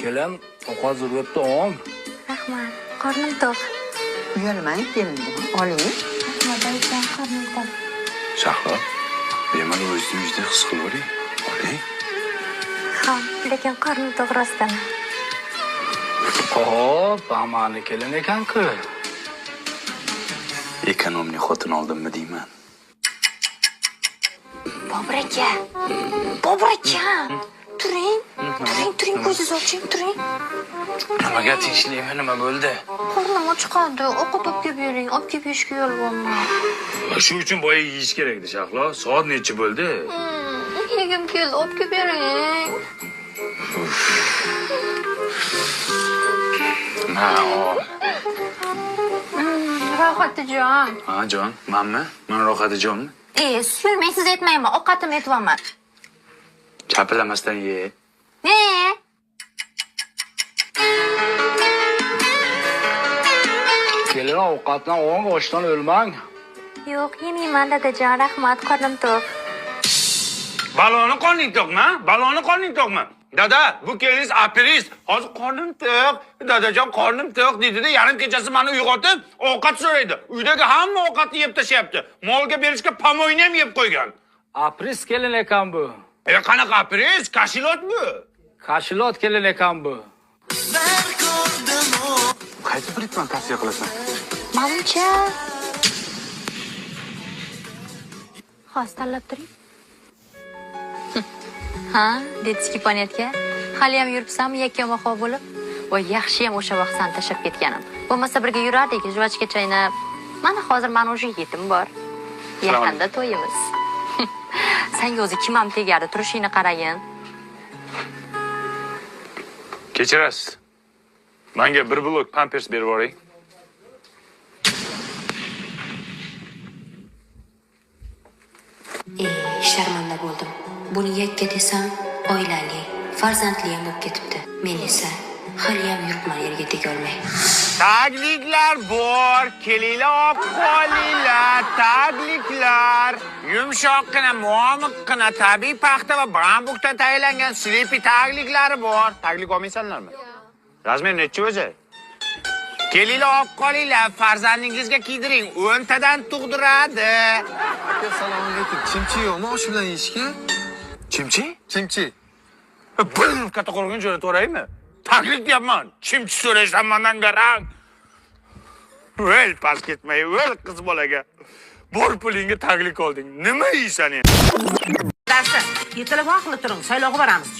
kelim ovqat zuriyapti ong. Rahmat, qornim to'q. Uyalmang kelindim. Oling. Rahmat, aytgan qornim to'q. Shahlo, bemalol o'zingizda his qilavering. Oling. Ha, lekin qornim to'q rostdan. Hop, amani kelin ekan-ku. Ekonomni xotin oldimmi deyman. Bobur aka. Turing. Turing, ko'zingizni oching, turing. Nimaga tinchlikmi, nima bo'ldi? Qornim ochqandi. Ovqat olib kelib bering. Olib kelib yeyishga yolvorman. Shu uchun boya yeyish kerak edi, Shahlo. Soat necha bo'ldi? Yegim keldi, olib kelib bering. Ha, Rohatijon. ha, jon, menmi? Men Rohatijonmi? Suyulmang, siz aytmayman. Ovqatimni aytyapman. Chapillamasdan ye. Ne? Kelin ovqatdan ong, ochdan o'lmang. Yo'q, yemayman dadajon. Rahmat, qornim to'q. Baloni qorning to'qmi? Baloni qorning to'qmi? Dada, bu keliniz aperist. Hozir qornim to'q. Dadajon qornim to'q dedi-da, yarim kechasi meni uyg'otib, ovqat so'raydi. Uydagi hamma ovqatni yeb tashlayapti. Molga berishga pomoyni ham yeb qo'ygan. Apris kelin ekan bu. Qanaqa aperist? Kashilot bu. Kashilot kelin ekan bu. Qaysi biletman tavsiya qilasan? Manimcha. Xos tanlab turing. Ha, detski ponetka. Hali ham yuribsam yakka-maho bo'lib. Voy, yaxshi ham o'sha vaqtdan tashlab ketganim. Bo'lmasa birga yurardik, juvachka chaynab. Mana hozir mana o'sha yetim bor. Yaqinda to'yimiz. Senga o'zi kim ham tegadi, turishingni qaragin. Kechirasiz. Menga bir blok pampers berib yuboring. Sharmanda bo'ldim. Buni yakka desam, oilali, farzandli ham bo'lib ketibdi. Men esa hali ham yuribman yerga tegolmay. Tagliklar bor, kelinglar olib qolinglar, tagliklar. Yumshoqqina, muvomiqqina, tabiiy paxta va bambukdan tayyorlangan slipi tagliklari bor. Taglik olmaysanlarmi? Razmer necha o'zi? Kelinglar olib qolinglar, farzandingizga kiydiring, 10 tadan tug'diradi. Assalomu alaykum. Chimchi yo'qmi osh bilan yeyishga? Chimchi? Chimchi. Katta qo'rg'on jo'natib yuboraymi? Taglik deyapman. Chimchi so'rashdan mendan garang. Vel pas ketmay, vel qiz bolaga. Bor pulingga taglik olding. Nima yeysan endi? Darsi, ertalab qilib turing, saylovga boramiz.